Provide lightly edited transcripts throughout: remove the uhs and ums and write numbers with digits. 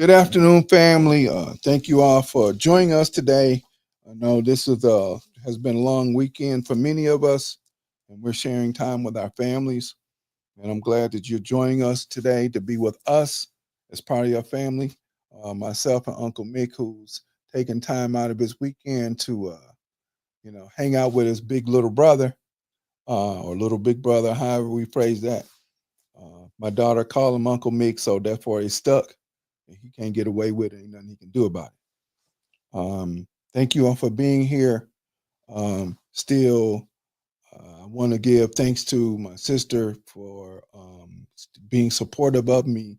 Good afternoon, family. Thank you all for joining us today. I know this is has been a long weekend for many of us, and we're sharing time with our families. And I'm glad that you're joining us today to be with us as part of your family. Myself and Uncle Mick, who's taking time out of his weekend to, hang out with his big little brother or little big brother, however we phrase that. My daughter called him Uncle Mick, so therefore he's stuck. He can't get away with it. Ain't nothing he can do about it. Thank you all for being here. Still, I want to give thanks to my sister for being supportive of me,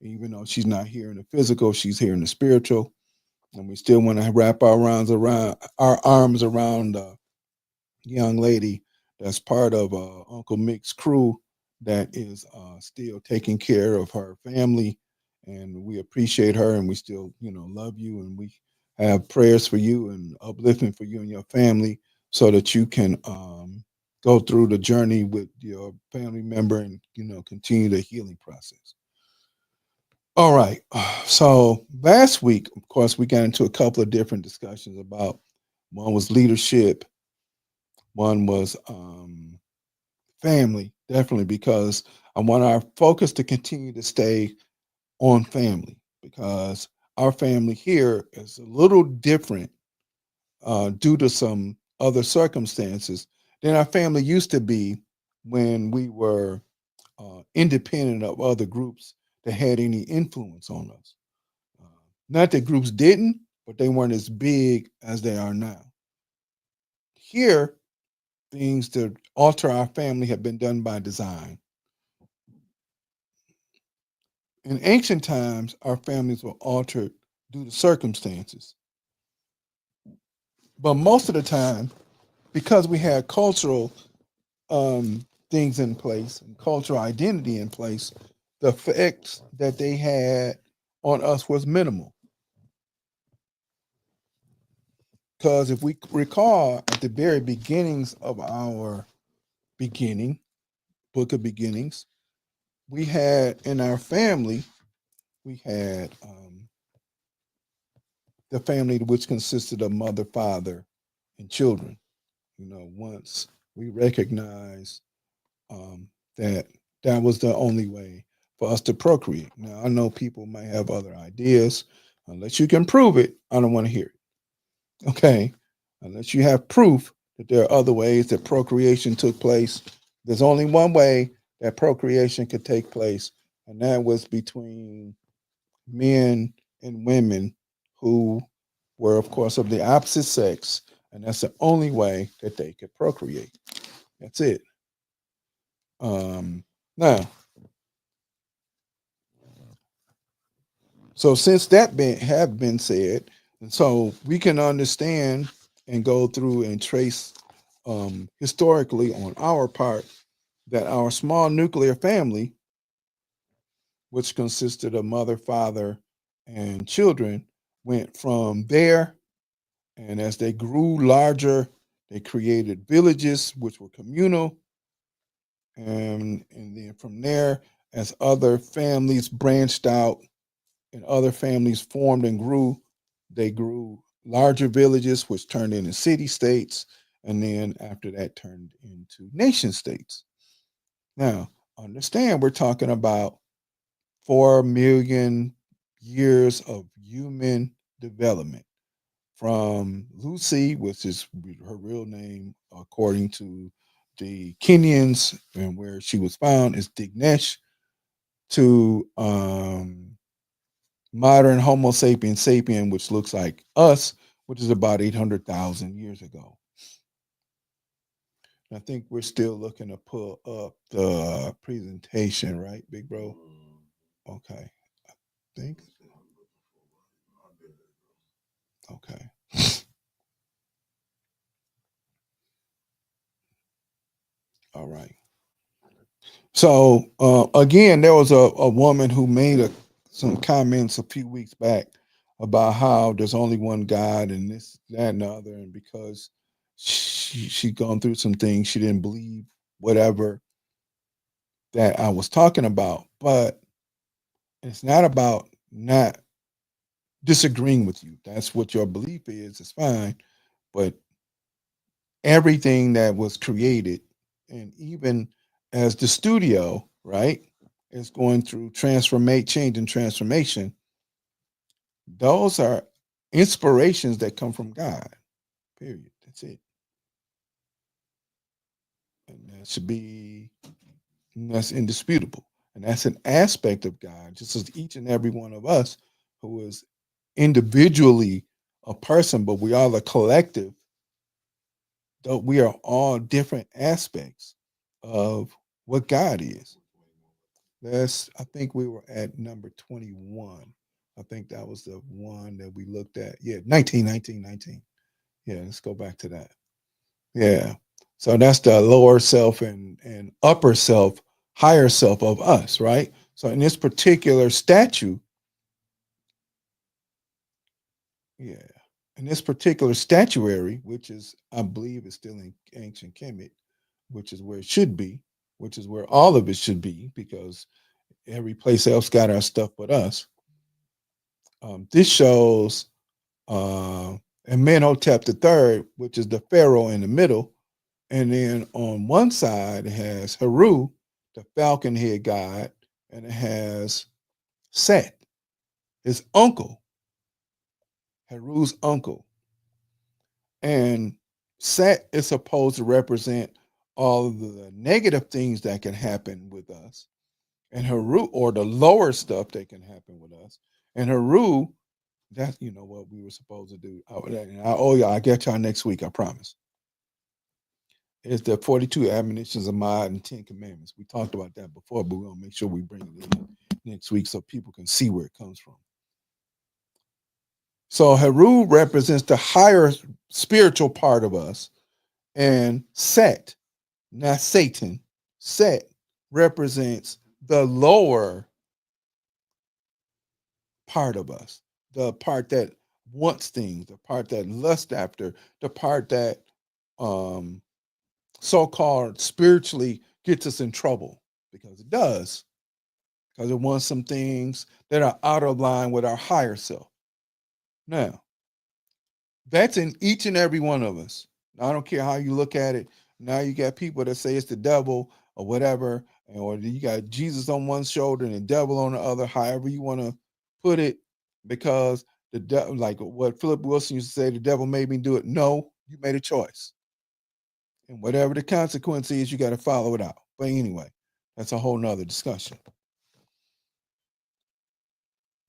even though she's not here in the physical, she's here in the spiritual, and we still want to wrap our arms around the young lady that's part of Uncle Mick's crew that is still taking care of her family, and we appreciate her, and we still, love you, and we have prayers for you and uplifting for you and your family, so that you can go through the journey with your family member and continue the healing process. All right. So last week, of course, we got into a couple of different discussions about one was leadership, one was family, definitely, because I want our focus to continue to stay on family because our family here is a little different due to some other circumstances than our family used to be when we were independent of other groups that had any influence on us. Uh, Not that groups didn't, but they weren't as big as they are now. Here, things to alter our family have been done by design. In ancient times, our families were altered due to circumstances. But most of the time, because we had cultural things in place and cultural identity in place, the effects that they had on us was minimal. Because if we recall at the very beginnings of our beginning, book of beginnings, we had in our family, we had the family which consisted of mother, father, and children. Once we recognized that that was the only way for us to procreate. Now, I know people might have other ideas. Unless you can prove it, I don't want to hear it. Okay. Unless you have proof that there are other ways that procreation took place, there's only one way that procreation could take place, and that was between men and women who were, of course, of the opposite sex, and that's the only way that they could procreate. That's it. Now, so since that have been said, and so we can understand and go through and trace historically on our part that our small nuclear family, which consisted of mother, father, and children, went from there. And as they grew larger, they created villages, which were communal. And then from there, as other families branched out and other families formed and grew, they grew larger villages, which turned into city states. And then after that, turned into nation states. Now, understand we're talking about 4 million years of human development from Lucy, which is her real name, according to the Kenyans, and where she was found is Dignesh, to modern Homo sapiens sapien, which looks like us, which is about 800,000 years ago. I think we're still looking to pull up the presentation, right, big bro? Okay, I think. Okay. All right. So again, there was a woman who made some comments a few weeks back about how there's only one God and this, that, and the other, and because she'd gone through some things, she didn't believe whatever that I was talking about. But it's not about not disagreeing with you. That's what your belief is. It's fine, but everything that was created, and even as the studio, right, is going through transformate, change, and transformation. Those are inspirations that come from God. Period. That's it. And that should be that's indisputable. And that's an aspect of God, just as each and every one of us who is individually a person, but we are a collective, though we are all different aspects of what God is. I think we were at number 21. I think that was the one that we looked at. Yeah, 19, 19, 19. Yeah, let's go back to that. Yeah. So that's the lower self and upper self, higher self of us, right? So in this particular statue, yeah, in this particular statuary, which is, I believe, is still in ancient Kemet, which is where it should be, which is where all of it should be, because every place else got our stuff but us. This shows Amenhotep III, which is the pharaoh in the middle. And then on one side, it has Heru, the falcon head god, and it has Set, his uncle, Heru's uncle. And Set is supposed to represent all of the negative things that can happen with us, and Heru, or the lower stuff that can happen with us. And Heru, that's what we were supposed to do. I owe y'all. I get y'all next week. I promise. It's the 42 admonitions of God and 10 commandments. We talked about that before, but we're going to make sure we bring it in next week so people can see where it comes from. So Heru represents the higher spiritual part of us, and Set, not Satan, Set represents the lower part of us, the part that wants things, the part that lusts after, the part that um, so-called spiritually gets us in trouble, because it does, because it wants some things that are out of line with our higher self. Now, that's in each and every one of us. Now, I don't care how you look at it. Now you got people that say it's the devil or whatever, or you got Jesus on one shoulder and the devil on the other, however you want to put it, because the devil, like what Philip Wilson used to say, the devil made me do it. No, you made a choice. And whatever the consequence is, you got to follow it out. But anyway, that's a whole nother discussion.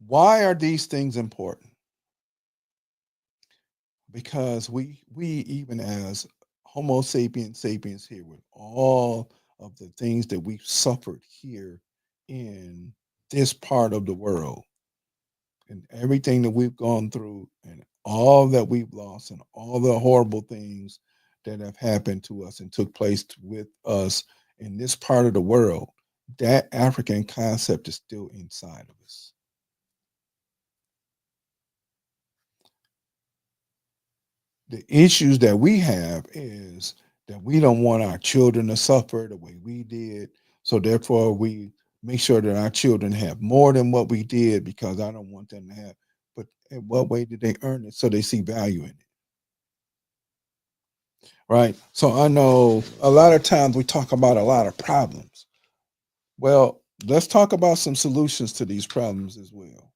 Why are these things important? Because we even as Homo sapiens here, with all of the things that we've suffered here in this part of the world, and everything that we've gone through, and all that we've lost, and all the horrible things that have happened to us and took place with us in this part of the world, that African concept is still inside of us. The issues that we have is that we don't want our children to suffer the way we did. So therefore we make sure that our children have more than what we did, because I don't want them to have. But in what way did they earn it? So they see value in it. Right. So I know a lot of times we talk about a lot of problems. Well, let's talk about some solutions to these problems as well.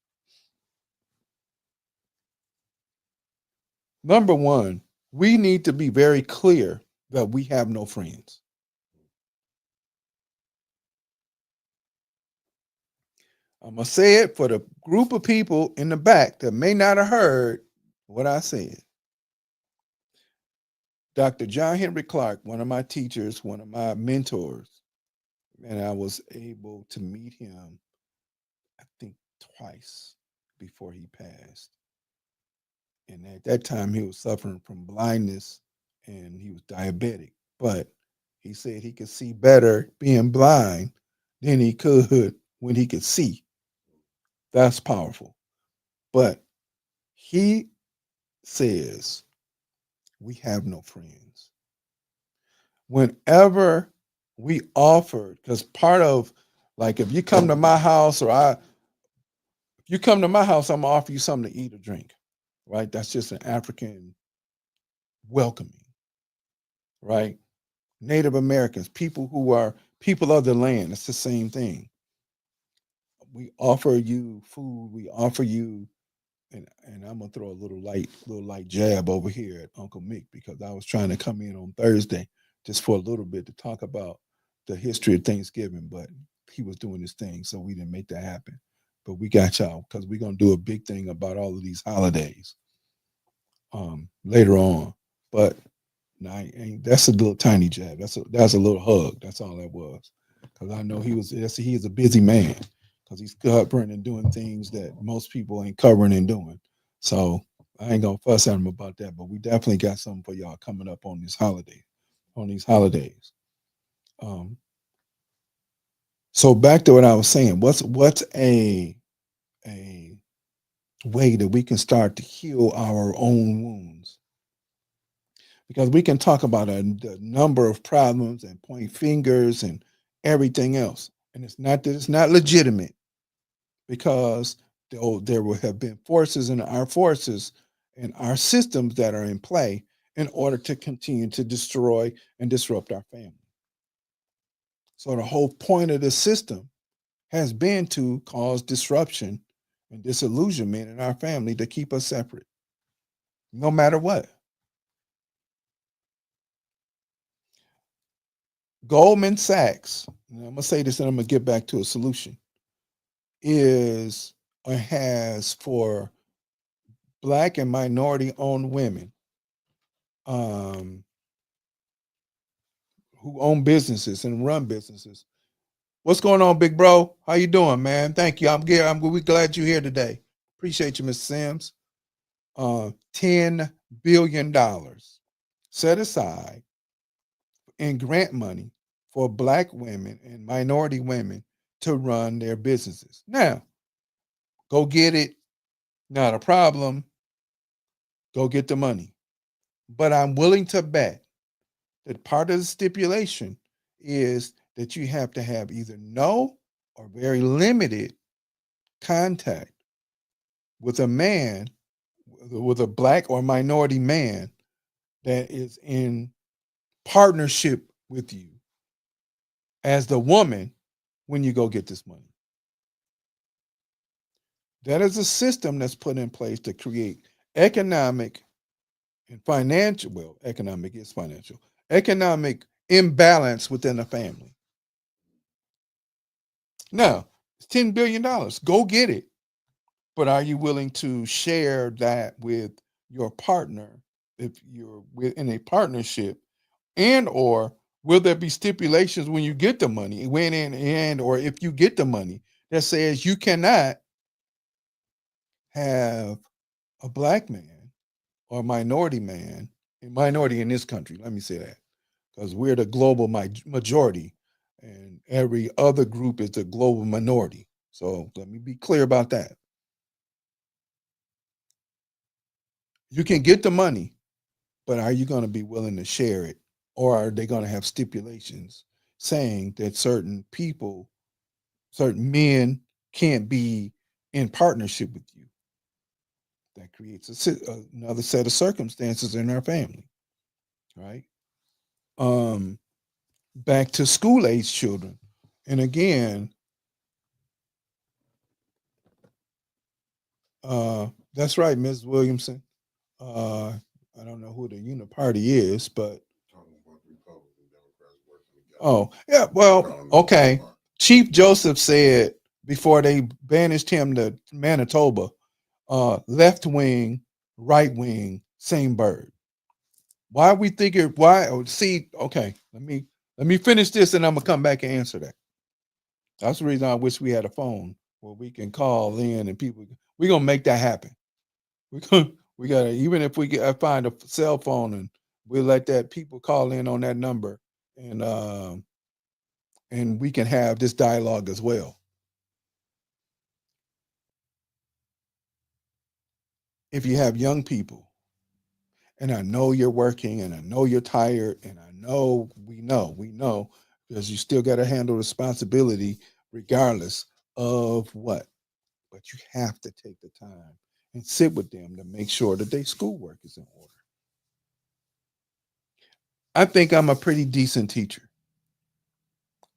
Number one, we need to be very clear that we have no friends. I'm going to say it for the group of people in the back that may not have heard what I said. Dr. John Henry Clark, one of my teachers, one of my mentors, and I was able to meet him, I think, twice before he passed. And at that time, he was suffering from blindness and he was diabetic. But he said he could see better being blind than he could when he could see. That's powerful. But he says, we have no friends. Whenever we offered, because part of, like, if you come to my house, or you come to my house, I'm gonna offer you something to eat or drink, right? That's just an African welcoming, right? Native Americans, people who are people of the land, it's the same thing. We offer you food, we offer you, and I'm gonna throw a little light jab over here at Uncle Mick because I was trying to come in on Thursday just for a little bit to talk about the history of Thanksgiving, but he was doing his thing, so we didn't make that happen. But we got y'all because we're gonna do a big thing about all of these holidays later on. But no, that's a little tiny jab. That's a little hug. That's all that was. Because I know he is a busy man because he's covering and doing things that most people ain't covering and doing. So I ain't gonna fuss at him about that. But we definitely got something for y'all coming up on this holiday, on these holidays. Um, so back to what I was saying. What's a way that we can start to heal our own wounds? Because we can talk about a number of problems and point fingers and everything else, and it's not that it's not legitimate because there will have been forces in our forces and our systems that are in play in order to continue to destroy and disrupt our family. So the whole point of the system has been to cause disruption and disillusionment in our family to keep us separate, no matter what. Goldman Sachs, and I'm gonna say this and I'm gonna get back to a solution, is or has for black and minority owned women um, who own businesses and run businesses. What's going on, big bro? How you doing, man? Thank you. We glad you're here today. Appreciate you, Mr. Sims. $10 billion set aside in grant money for black women and minority women to run their businesses. Now, go get it. Not a problem. Go get the money. But I'm willing to bet that part of the stipulation is that you have to have either no or very limited contact with a man, with a black or minority man that is in partnership with you as the woman when you go get this money. That is a system that's put in place to create economic and financial, well, economic is financial, economic imbalance within the family. Now, it's $10 billion. Go get it. But are you willing to share that with your partner if you're in a partnership? And or will there be stipulations when you get the money, when in and or if you get the money that says you cannot have a black man or a minority in this country, let me say that, because we're the global majority and every other group is the global minority. So let me be clear about that. You can get the money, but are you going to be willing to share it? Or are they going to have stipulations saying that certain people, certain men can't be in partnership with you? That creates another set of circumstances in our family, right? Um, Back to school age children. And again, that's right, Ms. Williamson. Uh, I don't know who the uniparty is, but oh yeah, well, okay. Chief Joseph said before they banished him to Manitoba, left wing, right wing, same bird. Why we think it? Why? See, okay. Let me finish this, and I'm gonna come back and answer that. That's the reason I wish we had a phone where we can call in and people. We're gonna make that happen. We gotta even if we get find a cell phone and we'll let that people call in on that number and we can have this dialogue as well. If you have young people, and I know you're working, and I know you're tired, and I know we know because you still got to handle responsibility regardless of what. but you have to take the time and sit with them to make sure that their schoolwork is in order. I think I'm a pretty decent teacher.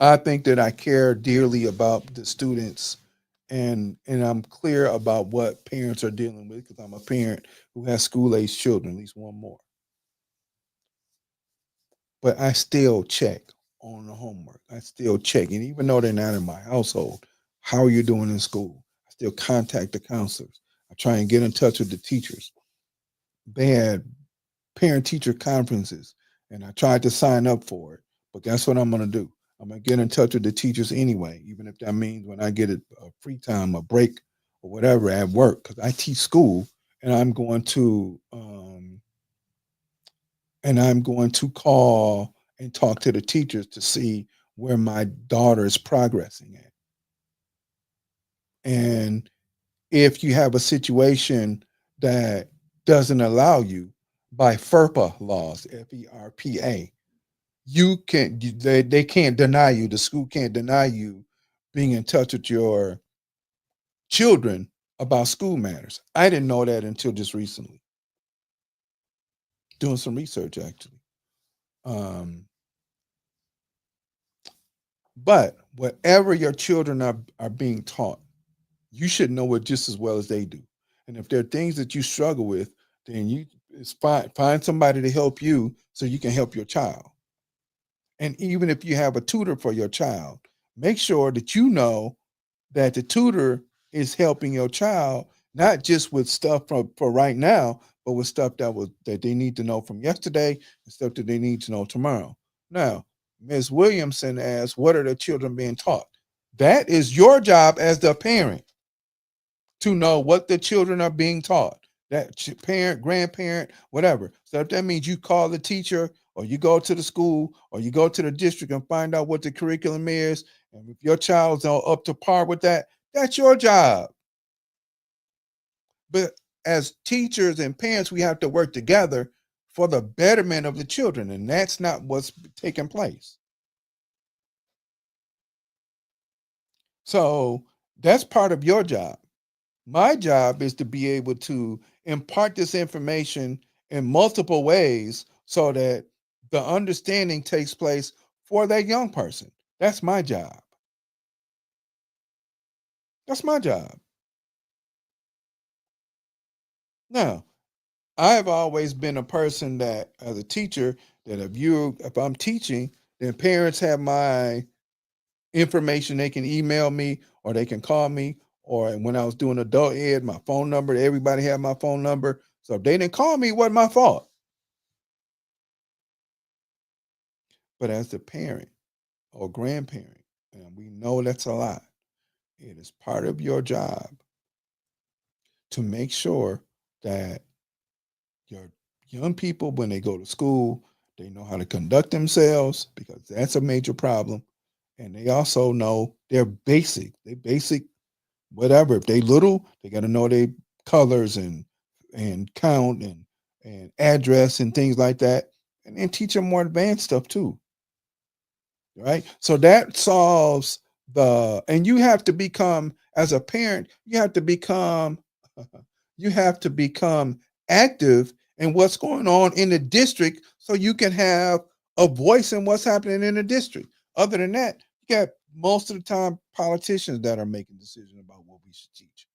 I think that I care dearly about the students, and I'm clear about what parents are dealing with because I'm a parent who has school age children, at least one more. But I still check on the homework. I still check. And even though they're not in my household, how are you doing in school? I still contact the counselors. I try and get in touch with the teachers. They had parent teacher conferences and I tried to sign up for it. But that's what I'm going to do. I'm going to get in touch with the teachers anyway, even if that means when I get a free time, a break, or whatever at work, because I teach school and I'm going to call and talk to the teachers to see where my daughter is progressing at. And if you have a situation that doesn't allow you by FERPA laws, FERPA, they can't deny you, the school can't deny you being in touch with your children about school matters. I didn't know that until just recently, doing some research actually. Um, but whatever your children are being taught, you should know it just as well as they do. And if there are things that you struggle with, then it's find somebody to help you so you can help your child. And even if you have a tutor for your child, make sure that you know that the tutor is helping your child not just with stuff for right now, but with stuff that they need to know from yesterday and stuff that they need to know tomorrow. Now, Ms. Williamson asks, what are the children being taught? That is your job as the parent to know what the children are being taught. That parent, grandparent, whatever. So if that means you call the teacher or you go to the school or you go to the district and find out what the curriculum is, and if your child's not up to par with that, that's your job. But as teachers and parents, we have to work together for the betterment of the children, and that's not what's taking place. So that's part of your job. My job is to be able to impart this information in multiple ways so that the understanding takes place for that young person. That's my job. That's my job. Now, I've always been a person that, as a teacher, that if I'm teaching, then parents have my information. They can email me or they can call me. Or when I was doing adult ed, my phone number, everybody had my phone number. So if they didn't call me, it wasn't my fault. But as the parent or grandparent, and we know that's a lot, it is part of your job to make sure that your young people, when they go to school, they know how to conduct themselves because that's a major problem. And they also know they basic whatever. If they little, they got to know their colors and count and address and things like that. And then teach them more advanced stuff too. Right? So that solves and you have to become, as a parent, you have to become active in what's going on in the district so you can have a voice in what's happening in the district. Other than that, you got most of the time politicians that are making decisions about what we should teach.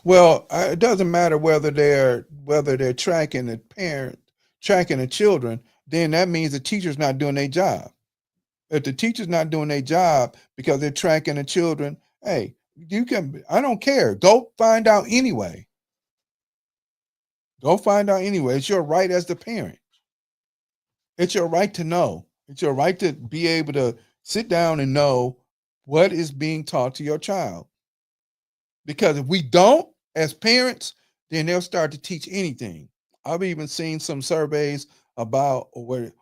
Well, it doesn't matter whether they're tracking the children, then that means the teacher's not doing their job. If the teacher's not doing their job because they're tracking the children, hey, I don't care. Go find out anyway. Go find out anyway. It's your right as the parent. It's your right to know. It's your right to be able to sit down and know what is being taught to your child. Because if we don't, as parents, then they'll start to teach anything. I've even seen some surveys about where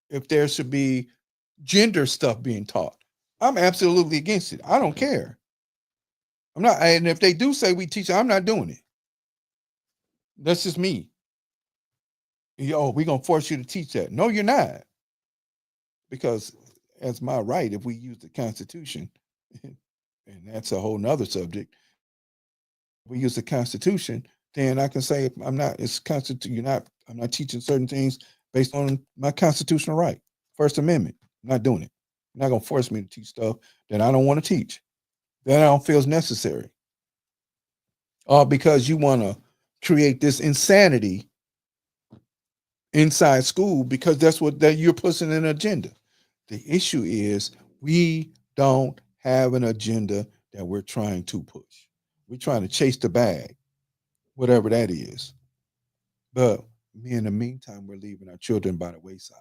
if there should be gender stuff being taught. I'm absolutely against it. I don't care. I'm not, and if they do say we teach, I'm not doing it. That's just me. Oh, we're gonna force you to teach that. No, you're not. Because as my right if we use the Constitution, and that's a whole nother subject. We use the Constitution, then I can say I'm not. It's constitution. You're not. I'm not teaching certain things based on my constitutional right, First Amendment. I'm not doing it. You're not gonna force me to teach stuff that I don't want to teach, that I don't feel is necessary, all because you want to create this insanity inside school because that's what that you're pushing an agenda. The issue is we don't have an agenda that we're trying to push. We're trying to chase the bag, whatever that is. But in the meantime, we're leaving our children by the wayside.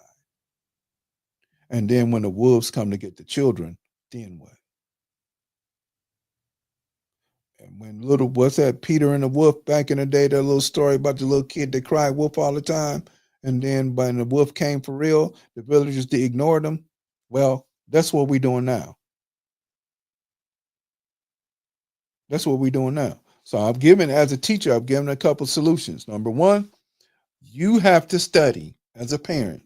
And then when the wolves come to get the children, then what? And when little, what's that, Peter and the wolf back in the day, that little story about the little kid that cried wolf all the time. And then when the wolf came for real, the villagers they ignored him. Well, that's what we're doing now. That's what we're doing now. So I've given, as a teacher, I've given a couple solutions. Number one, you have to study as a parent.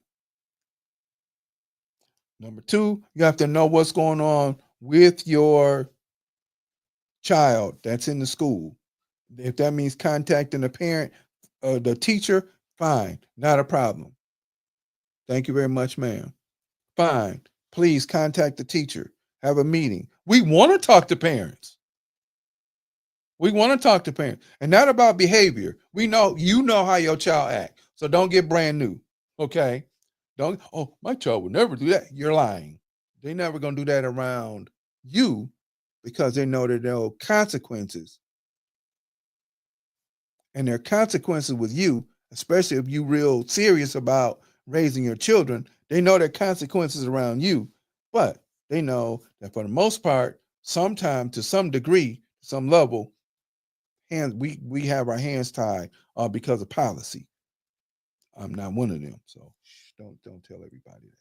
Number two, you have to know what's going on with your child that's in the school. If that means contacting the parent, the teacher, fine, not a problem. Thank you very much, ma'am. Fine. Please contact the teacher. Have a meeting. We want to talk to parents. We want to talk to parents, and not about behavior. We know you know how your child acts, so don't get brand new. Okay? Don't. Oh, my child would never do that. You're lying. They're never gonna do that around you because they know that there are consequences, and there are consequences with you, especially if you real serious about raising your children. They know there are consequences around you, but they know that for the most part, sometime to some degree, some level, hands we have our hands tied because of policy. I'm not one of them, so don't tell everybody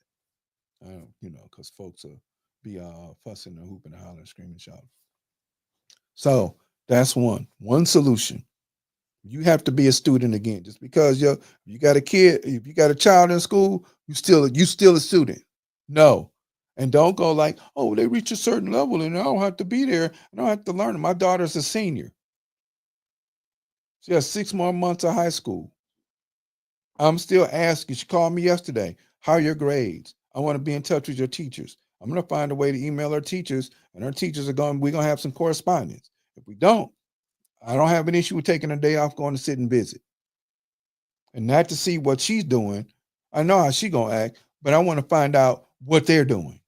that. Because folks will be fussing and hooping and hollering, screaming, shouting. So that's one solution. You have to be a student again. Just because you got a kid, if you got a child in school, you still a student. No. And don't go like, oh, they reach a certain level and I don't have to be there. I don't have to learn. My daughter's a senior. She has 6 more months of high school. I'm still asking. She called me yesterday. How are your grades? I want to be in touch with your teachers. I'm going to find a way to email her teachers, and her teachers we're going to have some correspondence. If we don't, I don't have an issue with taking a day off, going to sit and visit. And not to see what she's doing. I know how she's going to act, but I want to find out what they're doing.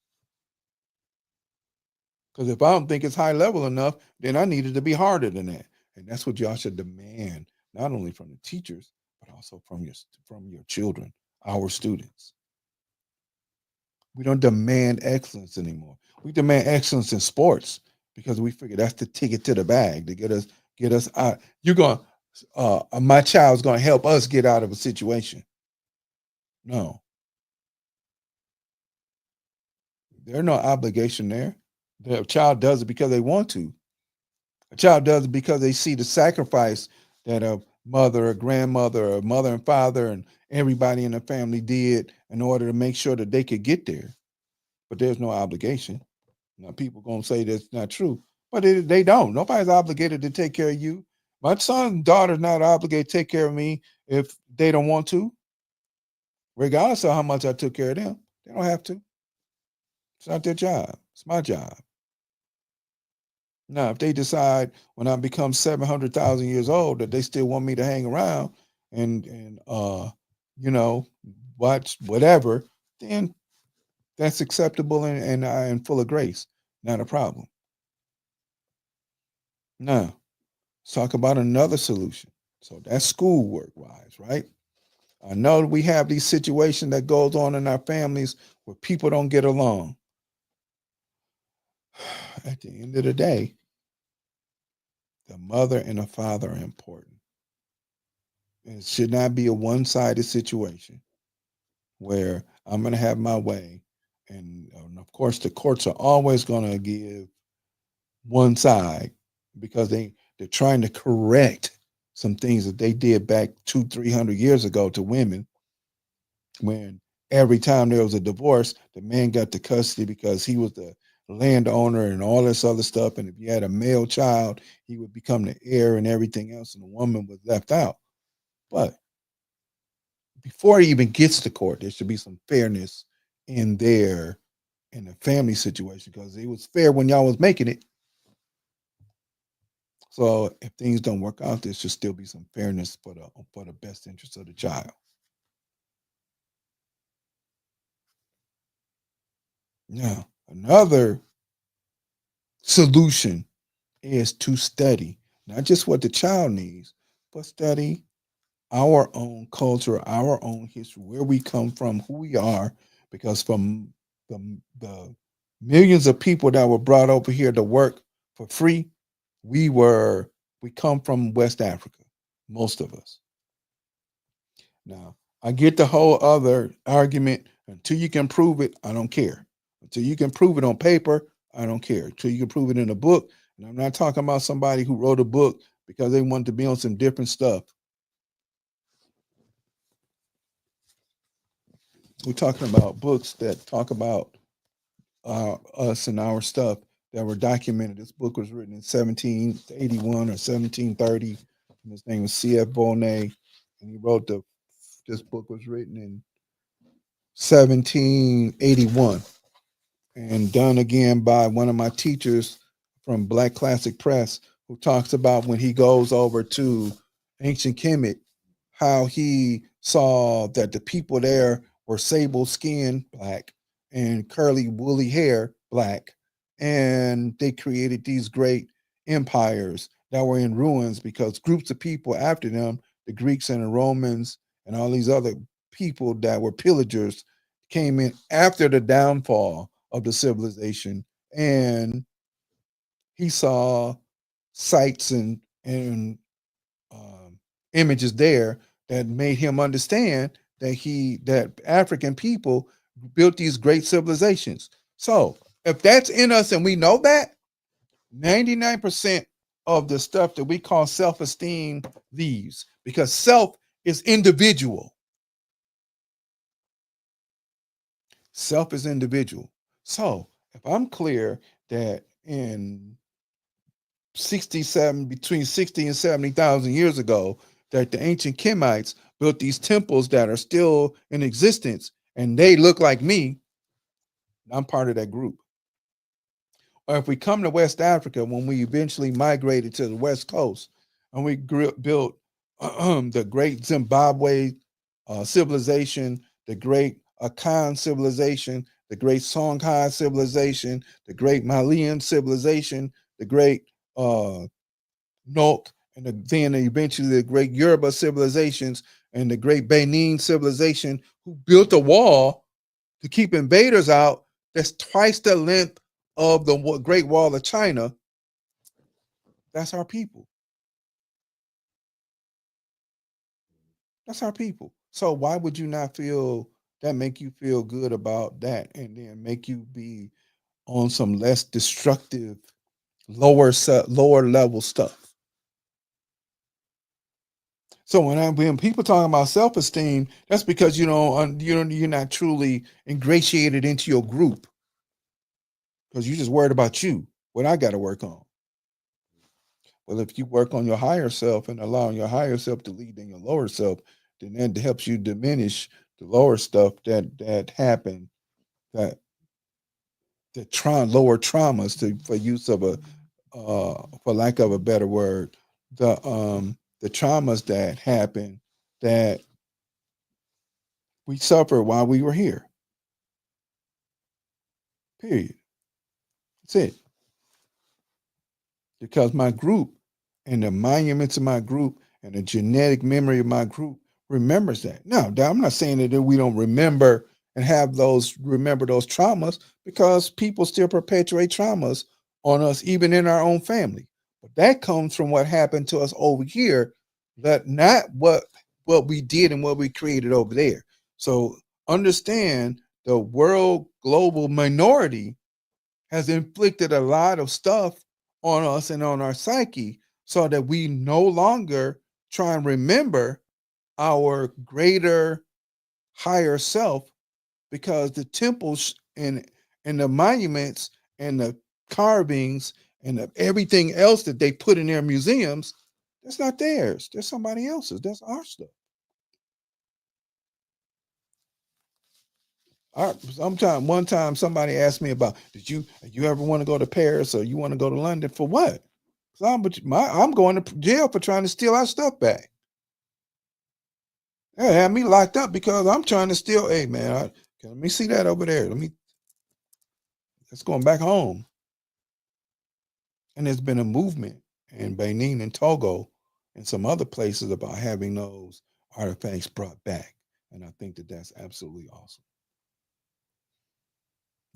Because if I don't think it's high level enough, then I need it to be harder than that. And that's what y'all should demand, not only from the teachers, but also from your children, our students. We don't demand excellence anymore. We demand excellence in sports because we figure that's the ticket to the bag to get us out. My child's gonna help us get out of a situation. No, there's no obligation there. The child does it because they want to. A child does it because they see the sacrifice that a mother, a grandmother, a mother and father, and everybody in the family did in order to make sure that they could get there. But there's no obligation. Now, people gonna say that's not true, but they don't. Nobody's obligated to take care of you. My son and daughter's not obligated to take care of me if they don't want to, regardless of how much I took care of them. They don't have to. It's not their job. It's my job. Now, if they decide when I become 700,000 years old that they still want me to hang around and you know watch whatever, then that's acceptable and full of grace. Not a problem. Now, let's talk about another solution. So that's schoolwork wise, right? I know we have these situations that goes on in our families where people don't get along. At the end of the day, the mother and the father are important. It should not be a one-sided situation where I'm going to have my way, and of course the courts are always going to give one side because they're trying to correct some things that they did back 200-300 years ago to women when every time there was a divorce, the man got the custody because he was the landowner and all this other stuff. And if you had a male child, he would become the heir and everything else, and the woman was left out. But before he even gets to court, there should be some fairness in there in the family situation because it was fair when y'all was making it. So if things don't work out, there should still be some fairness for the best interest of the child. Now, another solution is to study not just what the child needs, but study our own culture, our own history, where we come from, who we are, because from the millions of people that were brought over here to work for free, we were we come from West Africa, most of us. Now, I get the whole other argument. Until you can prove it, I don't care. Until you can prove it on paper, I don't care. Until you can prove it in a book. And I'm not talking about somebody who wrote a book because they wanted to be on some different stuff. We're talking about books that talk about us and our stuff that were documented. This book was written in 1781 or 1730. And his name was C.F. Bonnet. And he wrote this book was written in 1781 and done again by one of my teachers from Black Classic Press, who talks about when he goes over to ancient Kemet, how he saw that the people there were sable skin, black, and curly woolly hair, black, and they created these great empires that were in ruins because groups of people after them, the Greeks and the Romans and all these other people that were pillagers, came in after the downfall of the civilization, and he saw sights and images there that made him understand that African people built these great civilizations. So if that's in us and we know that, 99% of the stuff that we call self-esteem leaves because self is individual. Self is individual. So if I'm clear that in 67 between 60 and 70,000 years ago that the ancient Kemites built these temples that are still in existence and they look like me, I'm part of that group. Or if we come to West Africa when we eventually migrated to the West Coast and we built the great Zimbabwe civilization, the great Akan civilization, the great Songhai civilization, the great Malian civilization, the great Nok, and then eventually the great Yoruba civilizations and the great Benin civilization, who built a wall to keep invaders out that's twice the length of the Great Wall of China. That's our people. That's our people. So why would you not feel that make you feel good about that and then make you be on some less destructive, lower level stuff? So when people talking about self esteem, that's because you're not truly ingratiated into your group because you're just worried about you. What I got to work on. Well, if you work on your higher self and allowing your higher self to lead in your lower self, then that helps you diminish the lower stuff that happened, that lower traumas, for use of a for lack of a better word, the traumas that happened that we suffered while we were here. Period. That's it. Because my group and the monuments of my group and the genetic memory of my group remembers that. Now, I'm not saying that we don't remember and remember those traumas because people still perpetuate traumas on us, even in our own family. But that comes from what happened to us over here, that not what we did and what we created over there. So understand the world global minority has inflicted a lot of stuff on us and on our psyche so that we no longer try and remember our greater higher self because the temples and the monuments and the carvings and everything else that they put in their museums, that's not theirs. That's somebody else's. That's our stuff. One time, somebody asked me about, did you ever want to go to Paris or you want to go to London for what? So I'm going to jail for trying to steal our stuff back. They had me locked up because I'm trying to steal. Hey man, let me see that over there. Let's going back home. And there's been a movement in Benin and Togo and some other places about having those artifacts brought back. And I think that that's absolutely awesome.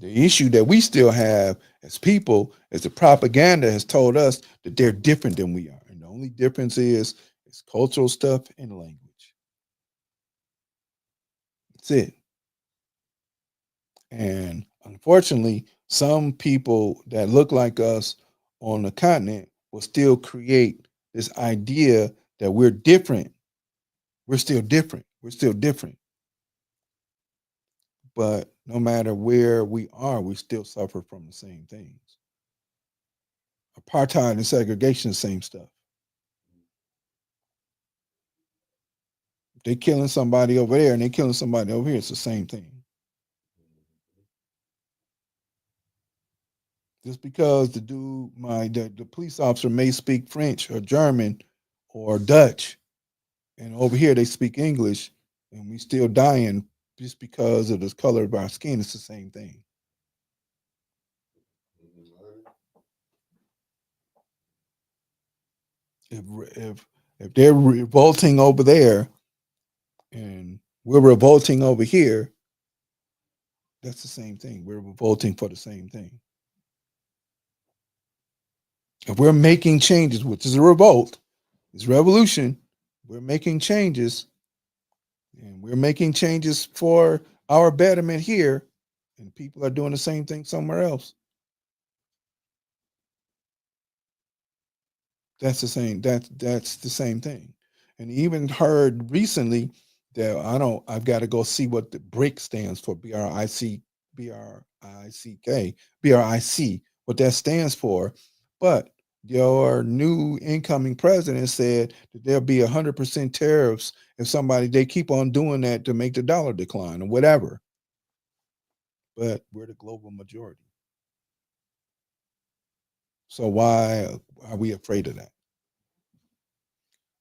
The issue that we still have as people is the propaganda has told us that they're different than we are. And the only difference is cultural stuff and language. That's it. And unfortunately, some people that look like us on the continent will still create this idea that we're different. We're still different. We're still different. But no matter where we are, we still suffer from the same things. Apartheid and segregation, same stuff. They're killing somebody over there and they're killing somebody over here. It's the same thing. Just because the police officer may speak French or German or Dutch, and over here they speak English, and we still dying just because of the color of our skin. It's the same thing. If if they're revolting over there and we're revolting over here, that's the same thing. We're revolting for the same thing. If we're making changes, which is a revolt, it's revolution, we're making changes, and we're making changes for our betterment here, and people are doing the same thing somewhere else. That's the same thing. And even heard recently that I've got to go see what the BRIC stands for, BRIC, what that stands for. But your new incoming president said that there'll be 100% tariffs if they keep on doing that to make the dollar decline or whatever. But we're the global majority. So why are we afraid of that?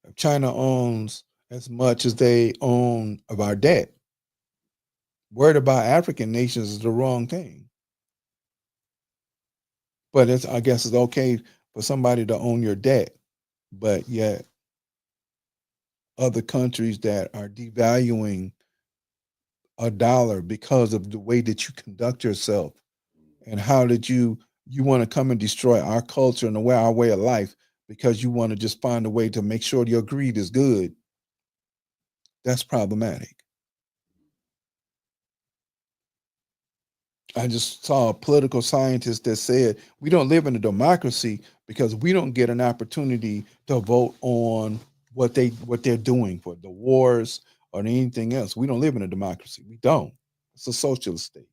If China owns as much as they own of our debt, worried about African nations is the wrong thing. But I guess it's okay for somebody to own your debt, but yet other countries that are devaluing a dollar because of the way that you conduct yourself and how did you want to come and destroy our culture and our way of life because you want to just find a way to make sure your greed is good. That's problematic. I just saw a political scientist that said we don't live in a democracy because we don't get an opportunity to vote on what they're doing for the wars or anything else. We don't live in a democracy. We don't. It's a socialist state.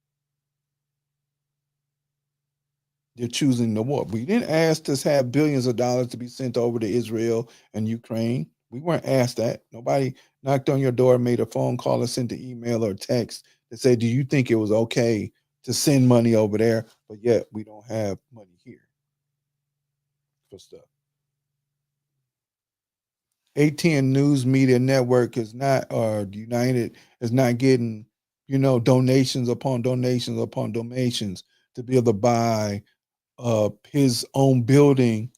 They're choosing the war. We didn't ask to have billions of dollars to be sent over to Israel and Ukraine. We weren't asked that. Nobody knocked on your door, made a phone call, or sent an email or text that said, "Do you think it was okay to send money over there?" But yet we don't have money here for stuff. ATN News Media Network is not, or United is not getting, donations upon donations upon donations to be able to buy his own building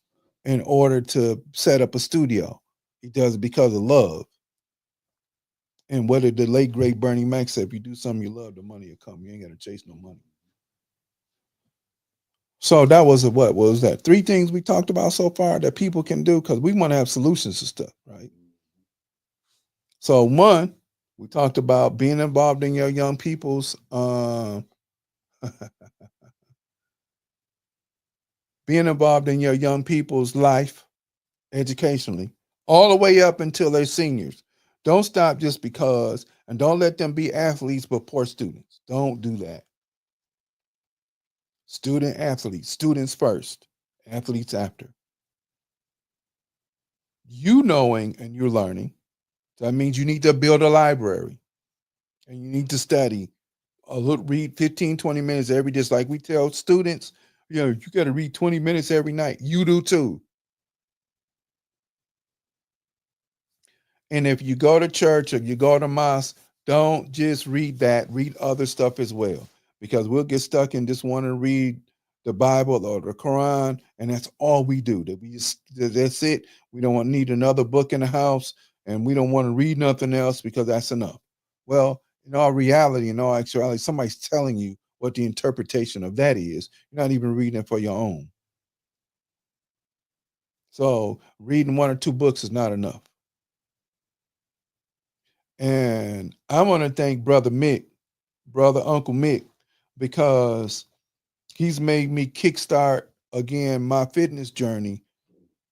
in order to set up a studio. He does it because of love. And what did the late great Bernie Mac say? If you do something you love, the money will come. You ain't got to chase no money. So that was what was that? Three things we talked about so far that people can do because we want to have solutions to stuff, right? So one, we talked about being involved in your young people's being involved in your young people's life educationally, all the way up until they're seniors. Don't stop just because, and don't let them be athletes but poor students. Don't do that. Student athletes, students first, athletes after. You knowing and you're learning. That means you need to build a library and you need to study a little, read 15, 20 minutes every day. Just like we tell students, you got to read 20 minutes every night. You do too. And if you go to church or you go to mosque, don't just read that, read other stuff as well. Because we'll get stuck in just wanting to read the Bible or the Quran, and that's all we do. That's it. We don't want need another book in the house, and we don't want to read nothing else because that's enough. Well, in all reality, in all actuality, somebody's telling you what the interpretation of that is. You're not even reading it for your own. So reading one or two books is not enough. And I want to thank Brother Mick, Brother Uncle Mick, because he's made me kickstart again my fitness journey.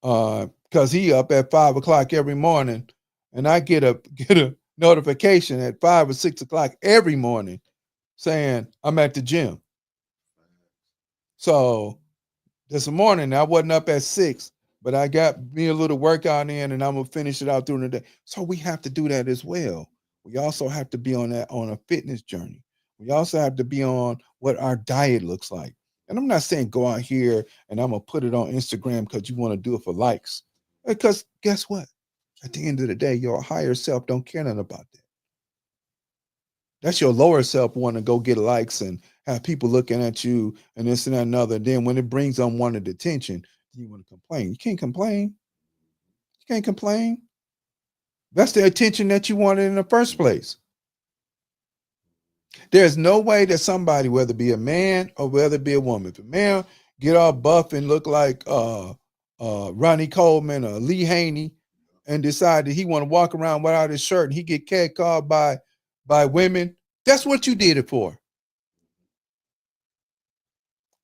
Because he up at 5 o'clock every morning, and I get a notification at 5 or 6 o'clock every morning saying I'm at the gym. So this morning I wasn't up at 6, but I got me a little workout in, and I'm gonna finish it out during the day. So we have to do that as well. We also have to be on a fitness journey. We also have to be on what our diet looks like. And I'm not saying go out here and I'm gonna put it on Instagram because you want to do it for likes. Because guess what? At the end of the day, your higher self don't care nothing about that. That's your lower self want to go get likes and have people looking at you and this and that and other. Then when it brings unwanted attention, you want to complain. You can't complain. You can't complain. That's the attention that you wanted in the first place. There's no way that somebody, whether it be a man or whether it be a woman, if a man get all buff and look like Ronnie Coleman or Lee Haney and decide that he want to walk around without his shirt and he get catcalled by women, that's what you did it for.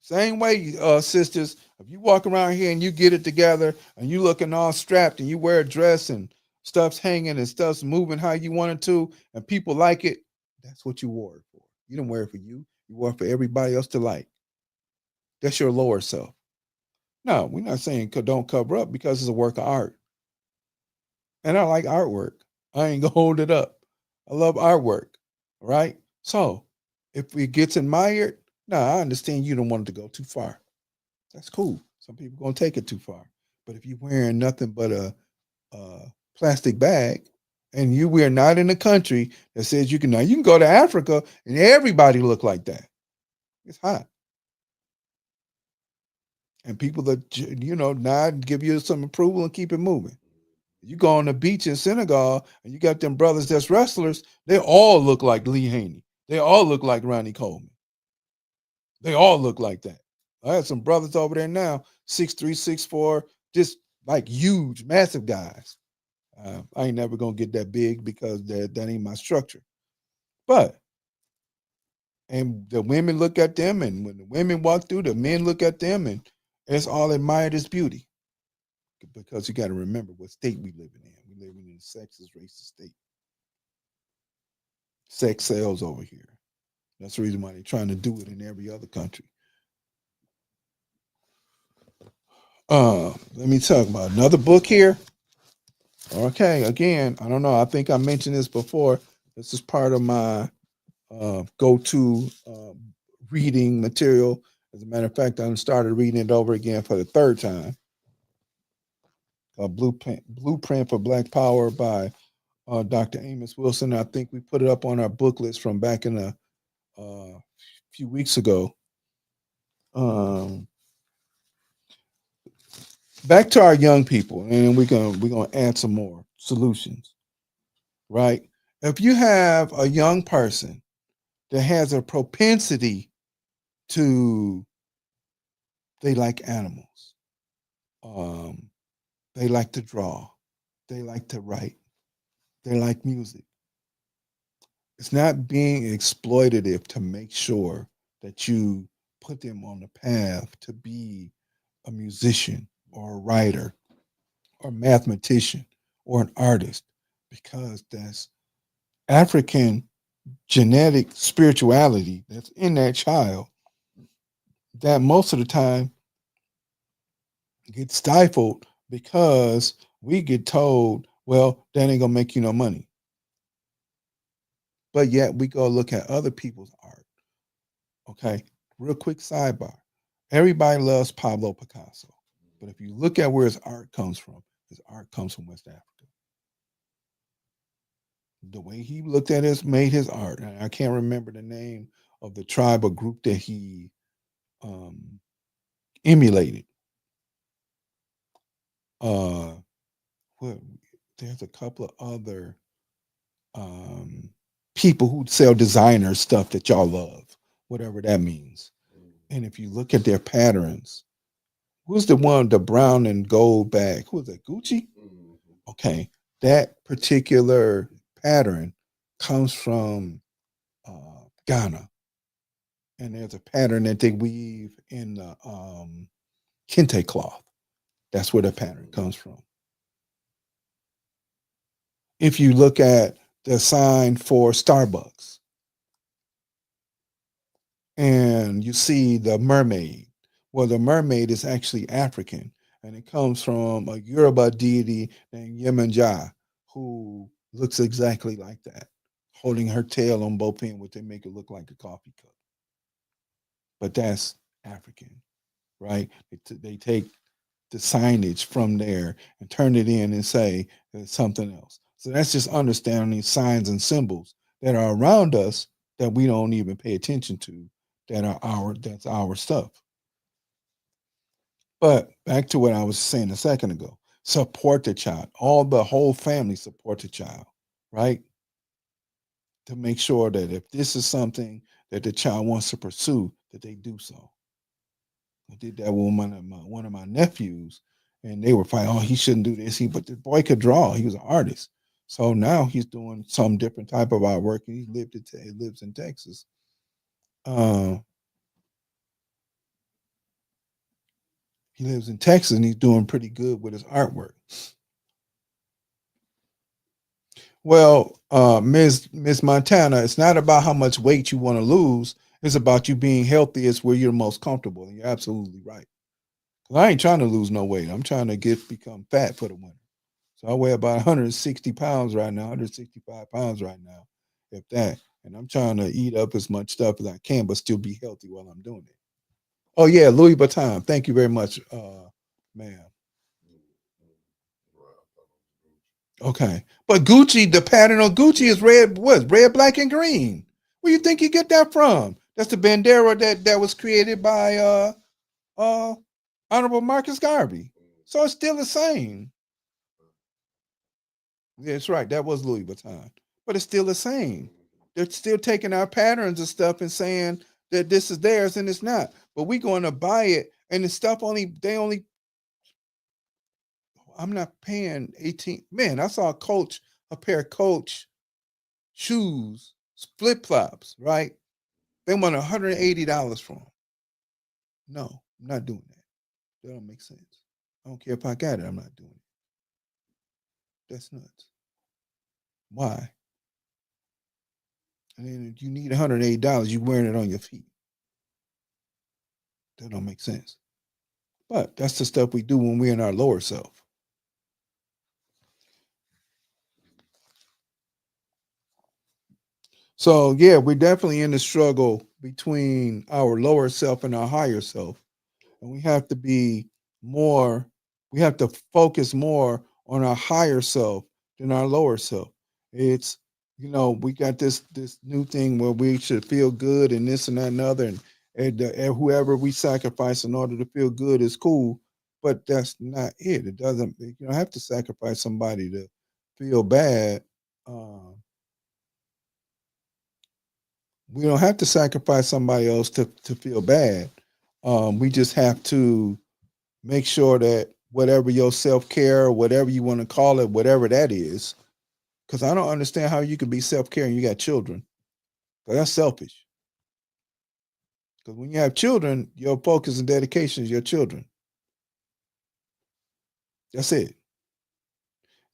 Same way, sisters, if you walk around here and you get it together and you looking all strapped and you wear a dress and stuff's hanging and stuff's moving how you want it to, and people like it, that's what you wore it for. You didn't wear it for you. You wore it for everybody else to like. That's your lower self. No, we're not saying don't cover up because it's a work of art. And I like artwork. I ain't gonna hold it up. I love artwork. Right? So if it gets admired, I understand you don't want it to go too far. That's cool. Some people gonna take it too far. But if you're wearing nothing but a plastic bag, and we're not in a country that says you can go to Africa and everybody look like that. It's hot. And people that nod, give you some approval and keep it moving. You go on the beach in Senegal and you got them brothers that's wrestlers, they all look like Lee Haney. They all look like Ronnie Coleman. They all look like that. I had some brothers over there now, 6'3", 6'4", just like huge, massive guys. I ain't never gonna get that big because that ain't my structure. But and the women look at them, and when the women walk through, the men look at them, and it's all admired as beauty. Because you got to remember what state we live in. We live in a sexist, racist state. Sex sells over here. That's the reason why they're trying to do it in every other country. Let me talk about another book here. Okay, again, I don't know. I think I mentioned this before. This is part of my go-to reading material. As a matter of fact, I started reading it over again for the third time. Blueprint for Black Power by Dr. Amos Wilson. I think we put it up on our book list from back in a few weeks ago. Um, Back to our young people, and we're gonna add some more solutions, right? If you have a young person that has a propensity to they like animals, um, they like to draw, they like to write, they like music. It's not being exploitative to make sure that you put them on the path to be a musician or a writer or a mathematician or an artist because that's African genetic spirituality that's in that child that most of the time gets stifled because we get told, well, that ain't gonna make you no money. But yet we go look at other people's art. Okay. Real quick sidebar. Everybody loves Pablo Picasso. But if you look at where his art comes from West Africa. The way he looked at his made his art. And I can't remember the name of the tribe or group that he um, emulated. Uh, what, there's a couple of other um, people who sell designer stuff that y'all love, whatever that means. And if you look at their patterns, who's the one, the brown and gold bag? Who is that? Gucci? Okay. That particular pattern comes from Ghana. And there's a pattern that they weave in the kente cloth. That's where the pattern comes from. If you look at the sign for Starbucks and you see the mermaid, well, the mermaid is actually African and it comes from a Yoruba deity named Yemenja who looks exactly like that, holding her tail on both ends, which they make it look like a coffee cup. But that's African, right? They take the signage from there and turn it in and say it's something else. So that's just understanding signs and symbols that are around us that we don't even pay attention to that's our stuff. But back to what I was saying a second ago. Support the child. The whole family support the child, right? To make sure that if this is something that the child wants to pursue, that they do so. I did that with one of my nephews, and they were fighting. Oh, he shouldn't do this. But the boy could draw. He was an artist. So now he's doing some different type of artwork. And he lives in Texas. Uh, he lives in Texas, and he's doing pretty good with his artwork. Well, Miss Montana, it's not about how much weight you want to lose. It's about you being healthy. It's where you're most comfortable, and you're absolutely right. 'Cause I ain't trying to lose no weight. I'm trying to become fat for the winter. So I weigh about 160 pounds right now, 165 pounds right now, if that. And I'm trying to eat up as much stuff as I can, but still be healthy while I'm doing it. Oh yeah, Louis Vuitton. Thank you very much, ma'am. Okay, but Gucci, the pattern on Gucci is red. What? Red, black, and green. Where you think you get that from? That's the bandera that was created by uh Honorable Marcus Garvey. So it's still the same. Yeah, that's right. That was Louis Vuitton, but it's still the same. They're still taking our patterns and stuff and saying that this is theirs and it's not. But we going to buy it, and the stuff only. I'm not paying 18. Man, I saw a pair of Coach shoes, flip flops. Right? They want $180 for them. No, I'm not doing that. That don't make sense. I don't care if I got it. I'm not doing it. That's nuts. Why? And then if you need $180, you wearing it on your feet. That don't make sense. But that's the stuff we do when we're in our lower self. So yeah, we're definitely in the struggle between our lower self and our higher self. And we have to be more, we have to focus more on our higher self than our lower self. It's, we got this new thing where we should feel good and this and that and other, and whoever we sacrifice in order to feel good is cool, but that's not it. It doesn't. You don't have to sacrifice somebody to feel bad. Um, we don't have to sacrifice somebody else to feel bad. We just have to make sure that whatever your self care, whatever you want to call it, whatever that is, because I don't understand how you can be self care and you got children. 'Cause that's selfish. Because when you have children, your focus and dedication is your children. That's it.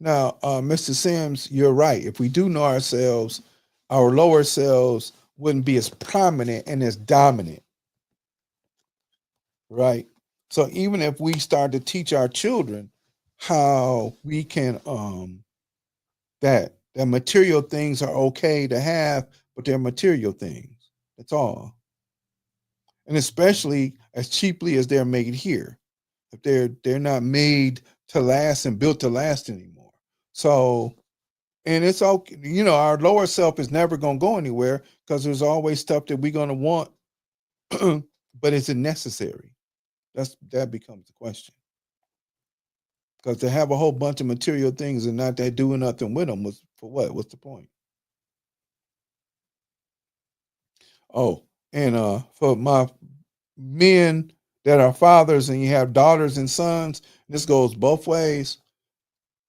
Now, Mr. Sims, you're right. If we do know ourselves, our lower selves wouldn't be as prominent and as dominant, right? So even if we start to teach our children how we can that material things are okay to have, but they're material things. That's all. And especially as cheaply as they're made here. If they're not made to last and built to last anymore. So and it's okay, our lower self is never gonna go anywhere because there's always stuff that we're gonna want, but is it necessary? That becomes the question. Because to have a whole bunch of material things and not that doing nothing with them was for what? What's the point? Oh, and for my men that are fathers and you have daughters and sons, this goes both ways.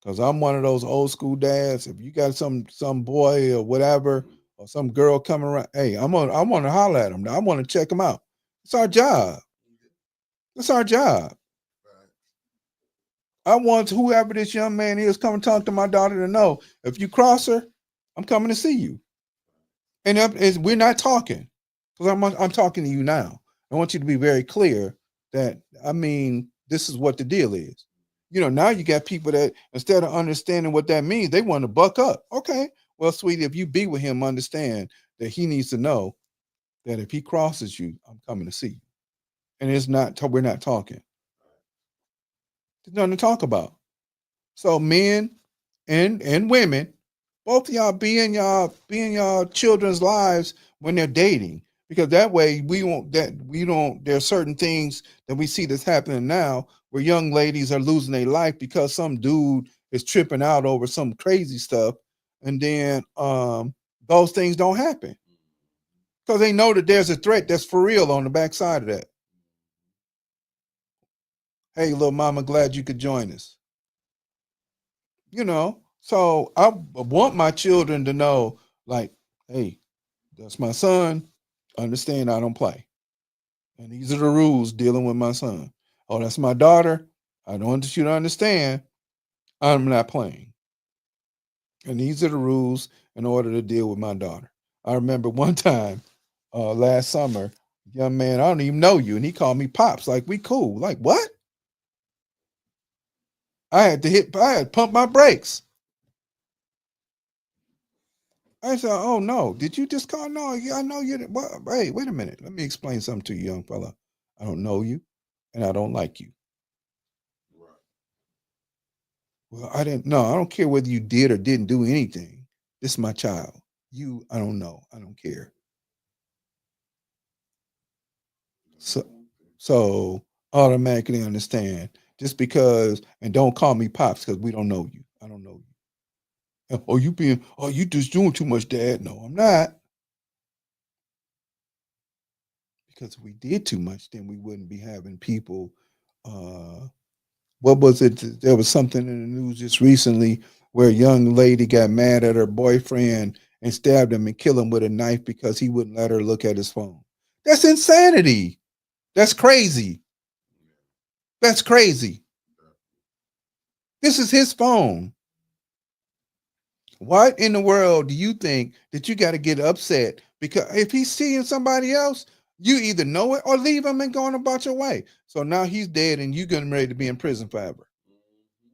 Cause I'm one of those old school dads. If you got some boy or whatever or some girl coming around, hey, I want to holler at them. I want to check them out. It's our job. It's our job. I want whoever this young man is coming to talk to my daughter to know if you cross her, I'm coming to see you. And we're not talking because I'm talking to you now. I want you to be very clear that this is what the deal is. Now you got people that instead of understanding what that means, they want to buck up. Okay, well, sweetie, if you be with him, understand that he needs to know that if he crosses you, I'm coming to see you. And we're not talking. There's nothing to talk about. So men and women, both of y'all be in y'all children's lives when they're dating. Because that way we don't there's certain things that we see that's happening now where young ladies are losing their life because some dude is tripping out over some crazy stuff. And then those things don't happen. Because they know that there's a threat that's for real on the backside of that. Hey, little mama, glad you could join us. So I want my children to know, like, hey, that's my son. Understand I don't play. And these are the rules dealing with my son. Oh, that's my daughter. I don't want you to understand I'm not playing. And these are the rules in order to deal with my daughter. I remember one time last summer, young man, I don't even know you. And he called me Pops. Like, we cool. Like, what? I had to pump my brakes. I said, "Oh no, did you just call? No, yeah, I know you. Hey, wait a minute. Let me explain something to you, young fella. I don't know you, and I don't like you. Well, I didn't. No, I don't care whether you did or didn't do anything. This is my child. You, I don't know. I don't care. So, so automatically understand just because, and don't call me pops because we don't know you. I don't know you. Oh, you just doing too much, Dad. No, I'm not. Because if we did too much, then we wouldn't be having people. What was it? There was something in the news just recently where a young lady got mad at her boyfriend and stabbed him and killed him with a knife because he wouldn't let her look at his phone. That's insanity. That's crazy. That's crazy. This is his phone. What in the world do you think that you got to get upset because if he's seeing somebody else, you either know it or leave him and go on about your way. So now he's dead and you getting ready to be in prison forever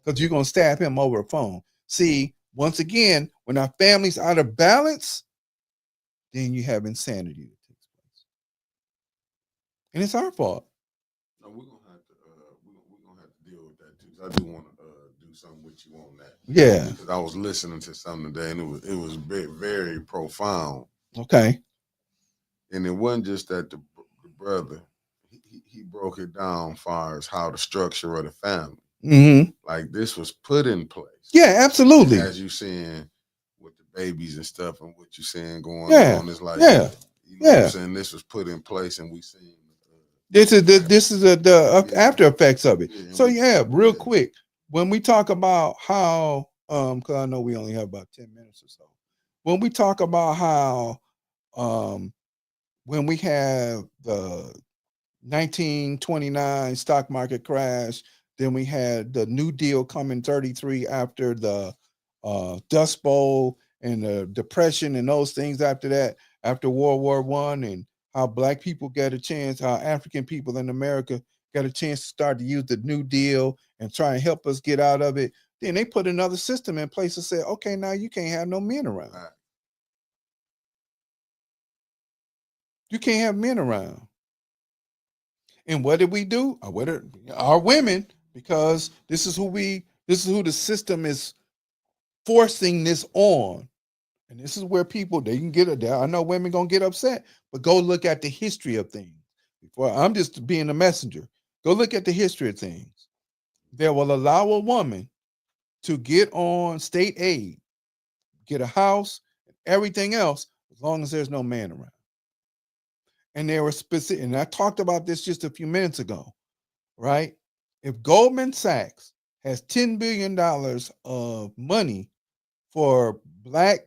because you're gonna stab him over a phone. See, once again, when our family's out of balance, then you have insanity that takes place, and it's our fault. No, we're gonna have to deal with that too. 'Cause I do want to do something with you on that. Yeah. Because I was listening to something today, and it was very profound. Okay. And it wasn't just that the brother he broke it down far as how the structure of the family. Mm-hmm. Like this was put in place. Yeah, absolutely. As you saying with the babies and stuff, and what you saying going Yeah. on is like, Yeah. you know what I'm Yeah. saying. This was put in place, and we seen. This is the after effects of it. Yeah, So yeah, real quick, when we talk about how because I know we only have about 10 minutes or so. When we talk about how um when we have the 1929 stock market crash, Then we had the New Deal come in 33 after the Dust Bowl and the Depression and those things after that, after World War One, and how black people got a chance, how African people in America got a chance to start to use the New Deal and try and help us get out of it. Then they put another system in place and said, okay, now you can't have no men around. You can't have men around. And what did we do? Our women, because this is who the system is forcing this on. And this is where people, they can get it there. I know women gonna get upset, but go look at the history of things. Before I'm just being a messenger. Go look at the history of things. They will allow a woman to get on state aid, get a house, everything else, as long as there's no man around. And they were specific, and I talked about this just a few minutes ago, right? If Goldman Sachs has $10 billion of money for black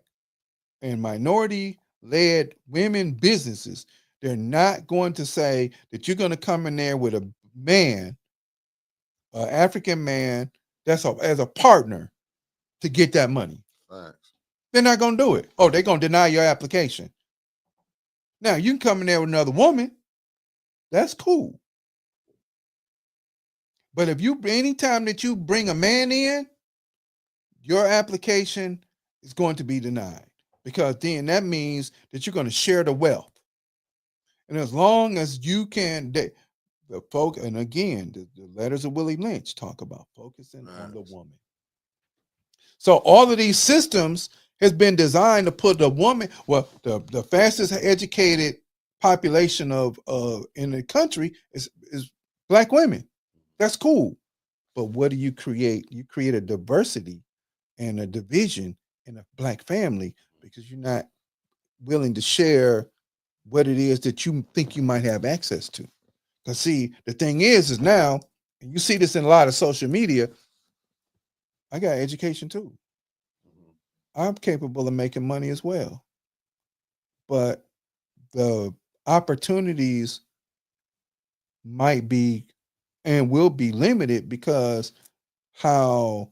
and minority led women businesses, they're not going to say that you're going to come in there with a man, an African man, as a partner to get that money. Thanks. They're not going to do it. Oh, they're going to deny your application. Now, you can come in there with another woman. That's cool. But if anytime that you bring a man in, your application is going to be denied, because then that means that you're going to share the wealth. And as long as you can, the folk, and again, the letters of Willie Lynch talk about focusing on the woman. So all of these systems has been designed to put the woman, well, the fastest educated population of in the country is black women. That's cool. But what do you create? You create a diversity and a division in a black family because you're not willing to share what it is that you think you might have access to. Because see, the thing is now, and you see this in a lot of social media, I got education too. I'm capable of making money as well. But the opportunities might be and will be limited because how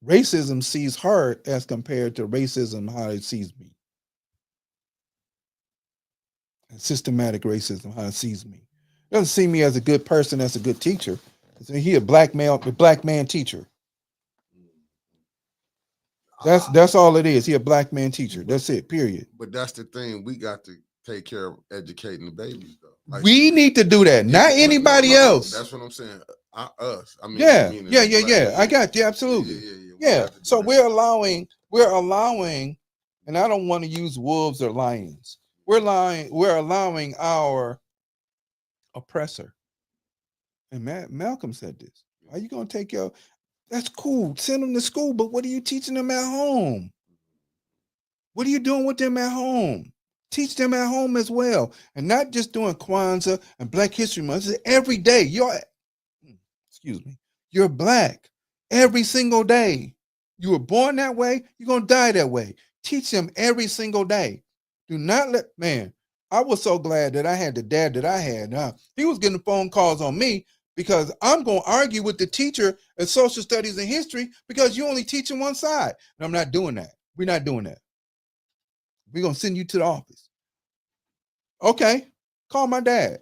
racism sees her as compared to racism how it sees me. And systematic racism how it sees me. It doesn't see me as a good person, as a good teacher. He a black man teacher. That's all it is. He a black man teacher. That's it. Period. But that's the thing. We got to take care of educating the babies, though. Like, we need to do that, not anybody else. That's what I'm saying. Us. I mean, yeah. I got you. Absolutely. Yeah. So we're allowing, and I don't want to use wolves or lions. We're allowing our oppressor. And Malcolm said this. Are you going to take your? That's cool. Send them to school, but what are you teaching them at home? What are you doing with them at home? Teach them at home as well, and not just doing Kwanzaa and Black History Month. Every day, you're black every single day. You were born that way. You're gonna die that way. Teach them every single day. Do not let I was so glad that I had the dad that I had. He was getting phone calls on me because I'm going to argue with the teacher in social studies and history because you only teaching one side. And I'm not doing that. We're not doing that. We're going to send you to the office. Okay, call my dad.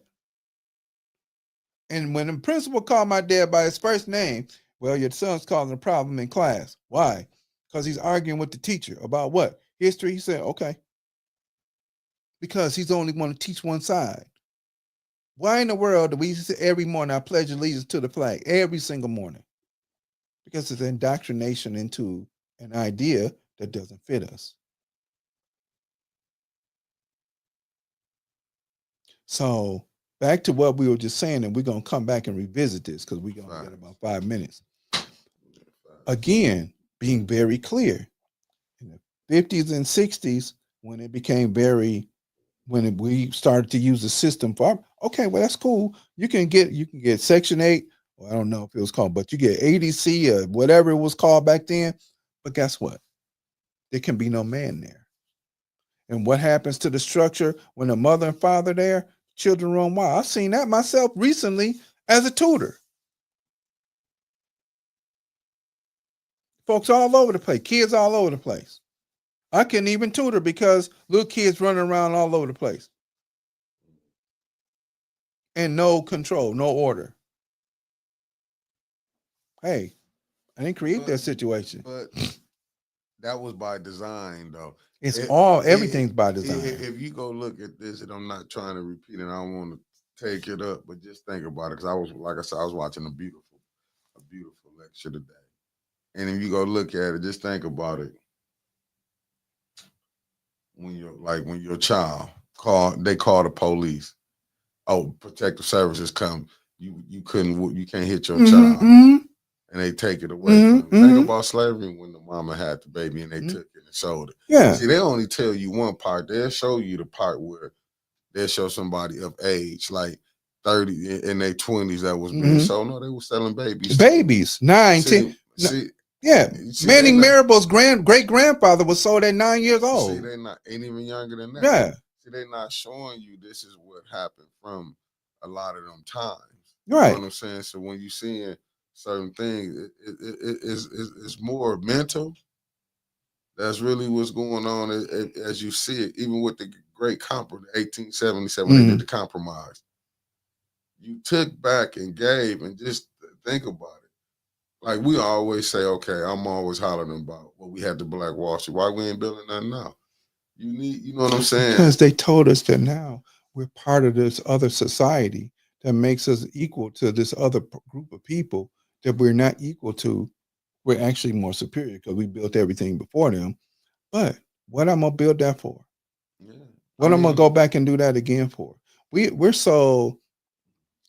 And when the principal called my dad by his first name, well, your son's causing a problem in class. Why? Because he's arguing with the teacher about what? History. He said, okay. Because he's only going to teach one side. Why in the world do we say every morning I pledge allegiance to the flag every single morning? Because it's indoctrination into an idea that doesn't fit us. So back to what we were just saying, and we're going to come back and revisit this because we're going to get about 5 minutes. Again, being very clear. In the 50s and 60s, when it became when we started to use the system for, okay, well, that's cool. You can get Section 8, well, I don't know if it was called, but you get ADC or whatever it was called back then. But guess what? There can be no man there. And what happens to the structure when the mother and father there? Children run wild. I've seen that myself recently as a tutor. Folks all over the place, kids all over the place. I couldn't even tutor because little kids running around all over the place. And no control, no order. Hey, I didn't create that situation. But that was by design, though. It's everything's by design. If you go look at this, and I'm not trying to repeat it, I don't want to take it up, but just think about it. Because I was, like I said, I was watching a beautiful lecture today. And if you go look at it, just think about it. When your child they call the police. Oh, protective services come. You can't hit your child, and they take it away from you. Think about slavery when the mama had the baby and they took it and sold it. Yeah. See, they only tell you one part. They'll show you the part where they'll show somebody of age, like 30 in their 20s, that was being sold. No, they were selling babies. Babies, 9, 10. Yeah, Manning Marable's great grandfather was sold at 9 years old. See, they ain't even younger than that. Yeah. See, they not showing you this is what happened from a lot of them times. Right. You know what I'm saying? So when you seeing certain things, it's more mental. That's really what's going on as you see it. Even with the great compromise, 1877, when they did the compromise. You took back and gave, and just think about it. Like we always say, okay, I'm always hollering about what we had to Black Wall Street. Why we ain't building nothing now? You know what I'm saying? Because they told us that now we're part of this other society that makes us equal to this other group of people that we're not equal to. We're actually more superior because we built everything before them. But what I'm gonna build that for? Yeah. What I'm gonna go back and do that again for? We're so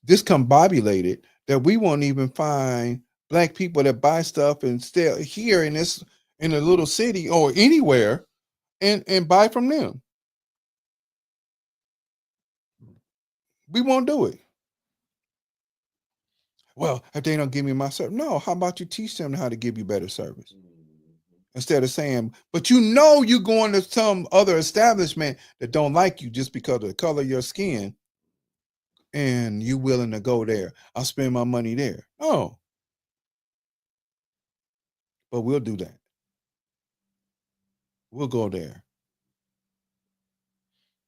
discombobulated that we won't even find Black people that buy stuff and stay here in a little city or anywhere and buy from them. We won't do it. Well, if they don't give me my service, no. How about you teach them how to give you better service? Instead of saying, but you're going to some other establishment that don't like you just because of the color of your skin, and you willing to go there. I'll spend my money there. No. But we'll do that. We'll go there.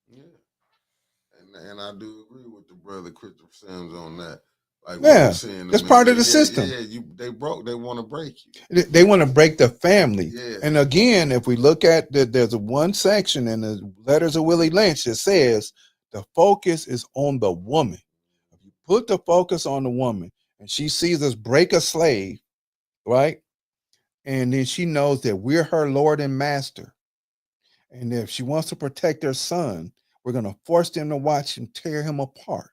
Yeah. And I do agree with the brother Christopher Sims on that. Like, yeah, that's part of the system. Yeah, they want to break you. They want to break the family. Yeah. And again, if we look at there's one section in the Letters of Willie Lynch that says the focus is on the woman. If you put the focus on the woman and she sees us break a slave, right? And then she knows that we're her Lord and Master. And if she wants to protect her son, we're going to force them to watch and tear him apart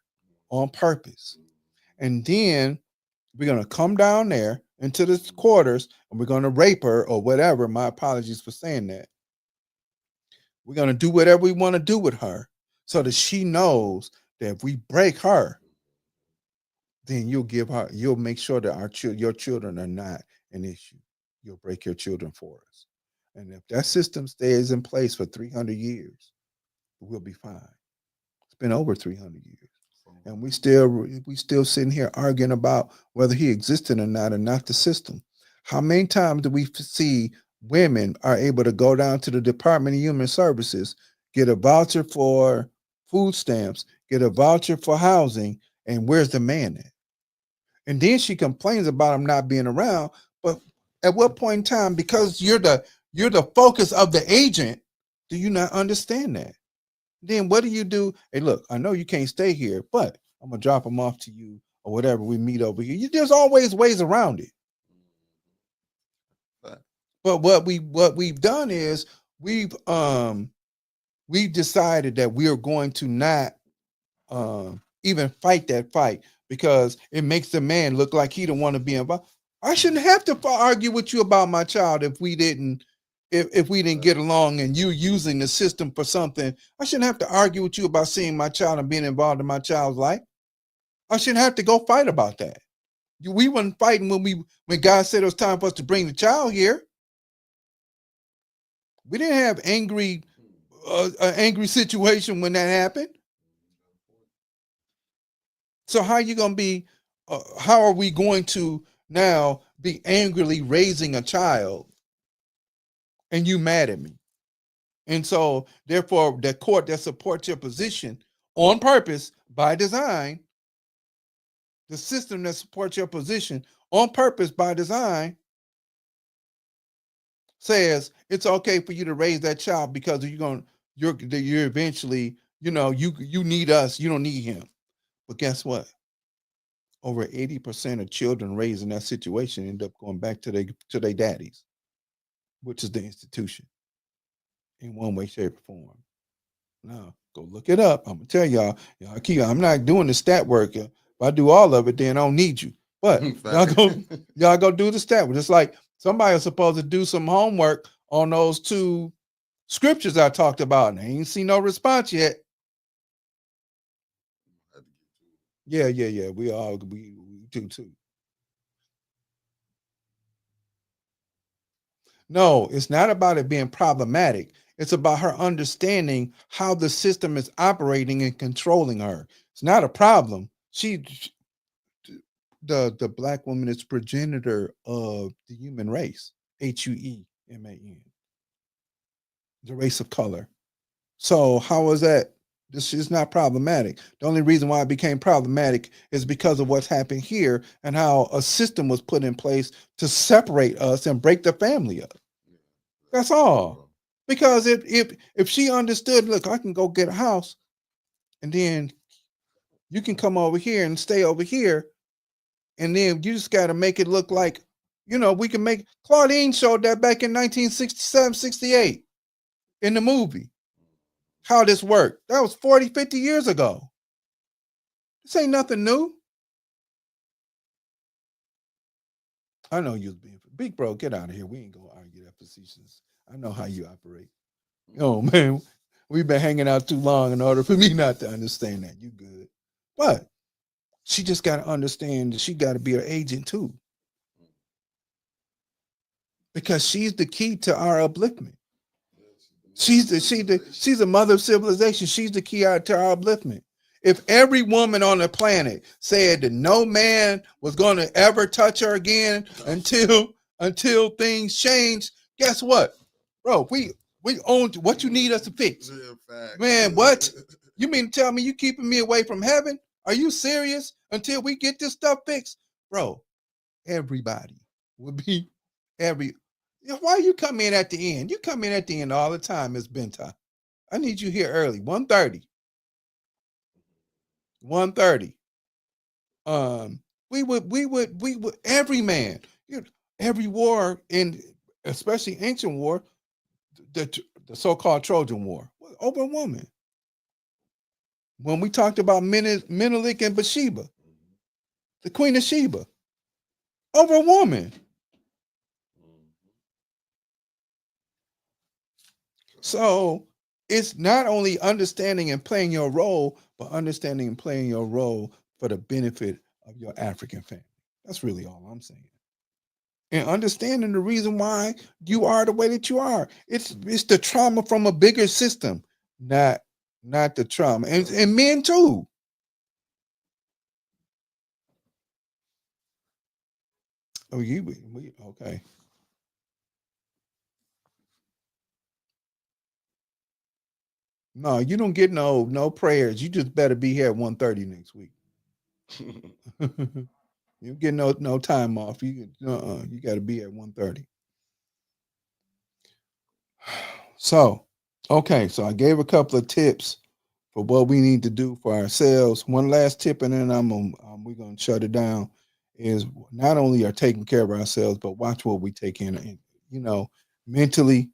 on purpose. And then we're going to come down there into the quarters and we're going to rape her or whatever. My apologies for saying that. We're going to do whatever we want to do with her so that she knows that if we break her, then you'll make sure that your children are not an issue. You'll break your children for us. And if that system stays in place for 300 years, we'll be fine. It's been over 300 years. And we still sitting here arguing about whether he existed or not the system. How many times do we see women are able to go down to the Department of Human Services, get a voucher for food stamps, get a voucher for housing, and where's the man at? And then she complains about him not being around. But at what point in time, because you're the focus of the agent, do you not understand that? Then what do you do? Hey, look, I know you can't stay here, but I'm gonna drop them off to you or whatever. We meet over here. There's always ways around it. But what we've done is we've decided that we are going to not even fight that fight because it makes the man look like he don't want to be involved. I shouldn't have to argue with you about my child if we didn't get along and you using the system for something. I shouldn't have to argue with you about seeing my child and being involved in my child's life. I shouldn't have to go fight about that. We weren't fighting when God said it was time for us to bring the child here. We didn't have an angry situation when that happened. So how are we going to now be angrily raising a child and you mad at me. And so, therefore, the court that supports your position on purpose by design, the system that supports your position on purpose by design says it's okay for you to raise that child because you're eventually, you need us, you don't need him. But guess what? Over 80% of children raised in that situation end up going back to their daddies, which is the institution, in one way, shape, or form. Now, go look it up. I'm gonna tell I'm not doing the stat work. If I do all of it, then I don't need you. But y'all go do the stat work. It's like somebody was supposed to do some homework on those two scriptures I talked about, and I ain't seen no response yet. Yeah. We do too. No, it's not about it being problematic. It's about her understanding how the system is operating and controlling her. It's not a problem. The black woman is progenitor of the human race, HUEMAN, the race of color. So how is that? This is not problematic. The only reason why it became problematic is because of what's happened here and how a system was put in place to separate us and break the family up. That's all. Because if she understood, look, I can go get a house, and then you can come over here and stay over here, and then you just got to make it look like, we can make. Claudine showed that back in 1967, 68 in the movie. How this worked. That was 40, 50 years ago. This ain't nothing new. I know you're being big, bro. Get out of here. We ain't gonna argue that facetious. I know how you operate. Oh man, we've been hanging out too long in order for me not to understand that. You good. But she just got to understand that she got to be her agent too. Because she's the key to our upliftment. She's a mother of civilization. She's the key to our upliftment. If every woman on the planet said that no man was going to ever touch her again until things change, guess what, bro? We own what you need us to fix. Man, what? You mean to tell me you keeping me away from heaven? Are you serious? Until we get this stuff fixed, bro. Everybody would be Why you come in at the end? You come in at the end all the time, Miss Benta. I need you here early, 1:30. 1:30. We would every man, every war in especially ancient war, the so-called Trojan War, was over a woman. When we talked about Menelik and Bathsheba, the Queen of Sheba, over a woman. So it's not only understanding and playing your role, but understanding and playing your role for the benefit of your African family. That's really all I'm saying. And understanding the reason why you are the way that you are. It's the trauma from a bigger system, not the trauma. And men too. Oh, okay. No, you don't get no prayers. You just better be here at 1:30 next week. You get no time off. You got to be at 1:30. So, okay, so I gave a couple of tips for what we need to do for ourselves. One last tip, and then we're gonna shut it down. Is not only are taking care of ourselves, but watch what we take in. Mentally,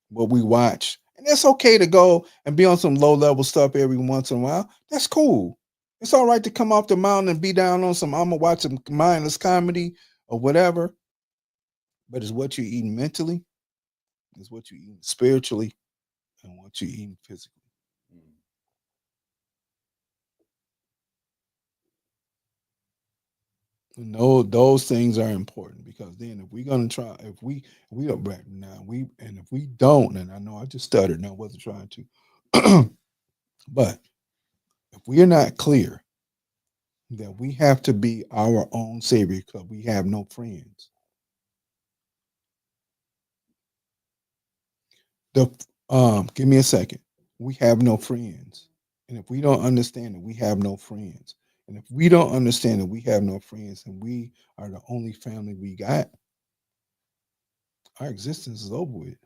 what we watch, and it's okay to go and be on some low level stuff every once in a while. That's cool. It's all right to come off the mountain and be down on some. I'm gonna watch some mindless comedy or whatever. But it's what you're eating mentally, it's what you're eating spiritually, and what you're eating physically. No, those things are important because then if we're gonna try, if we are right now, if we don't, and I know I just stuttered, and I wasn't trying to, but if we are not clear that we have to be our own savior because we have no friends. The Give me a second. We have no friends. And if we don't understand that we have no friends, and if we don't understand that we have no friends and we are the only family we got, our existence is over with.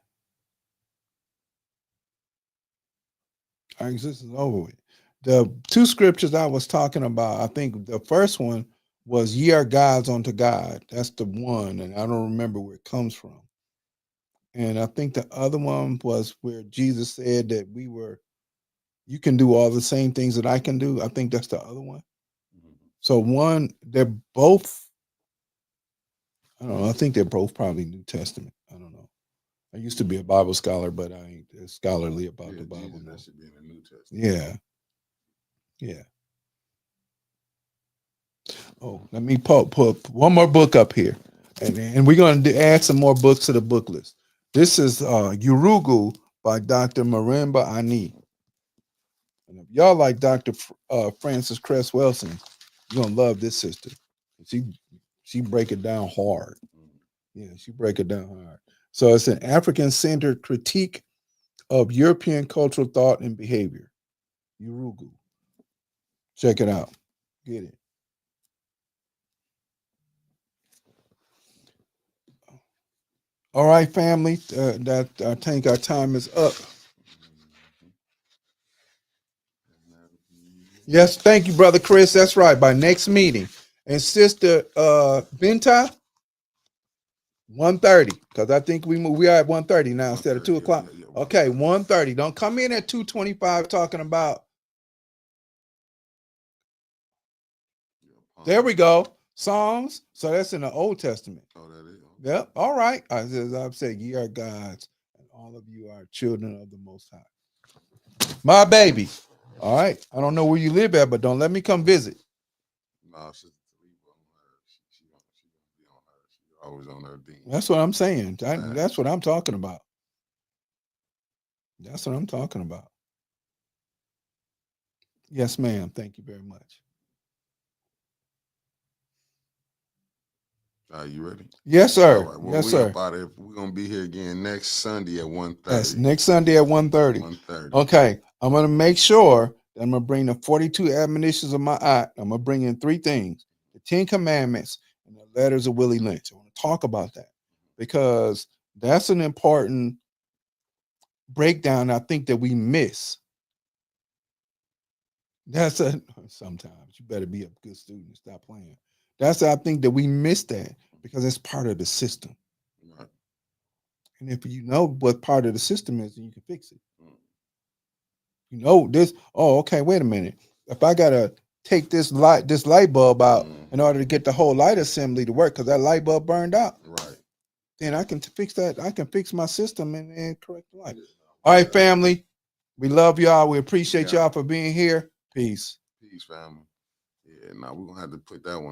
Our existence is over with. The two scriptures I was talking about, I think the first one was ye are gods unto God. That's the one, and I don't remember where it comes from. And I think the other one was where Jesus said that you can do all the same things that I can do. I think that's the other one. So they're both, I don't know, I think they're both probably New Testament. I don't know. I used to be a Bible scholar, but I ain't as scholarly about the Bible. Jesus, that should be in the New Testament. Yeah. Yeah. Oh, let me put one more book up here. And we're going to add some more books to the book list. This is Urugu by Dr. Marimba Ani. And if y'all like Dr. Frances Cress Wilson, you're going to love this sister. She break it down hard. Yeah, she break it down hard. So it's an African-centered critique of European cultural thought and behavior. Urugu. Check it out. Get it. All right, family. That I think our time is up. Yes, thank you, brother Chris. That's right. By next meeting. And sister Benta, 1:30. Because I think we are at 1:30 now instead of 2 o'clock. Okay, 1:30. Don't come in at 2:25 talking about. There we go. Songs. So that's in the Old Testament. Oh, that is. Yep. All right. As I've said, ye are gods, and all of you are children of the Most High. My baby. All right. I don't know where you live at, but don't let me come visit. No, she's always on her beam. That's what I'm saying. That's what I'm talking about. That's what I'm talking about. Yes, ma'am. Thank you very much. Are you ready? Yes, sir. All right. Well, yes, sir. We're gonna be here again next Sunday at 1:30. Yes, next Sunday at 1:30. 1:30. Okay. I'm gonna make sure that I'm gonna bring the 42 admonitions of my aunt. I'm gonna bring in 3 things: the 10 Commandments and the letters of Willie Lynch. I want to talk about that because that's an important breakdown. I think that we miss. Sometimes you better be a good student and stop playing. I think that we miss that because it's part of the system. Right. And if you know what part of the system is, then you can fix it. You know this. Oh, okay. Wait a minute. If I gotta take this light bulb out in order to get the whole light assembly to work, because that light bulb burned out, right? Then I can fix that. I can fix my system and correct the light. All right, family. We love y'all. We appreciate y'all for being here. Peace. Peace, family. Yeah. Now we're gonna have to put that one.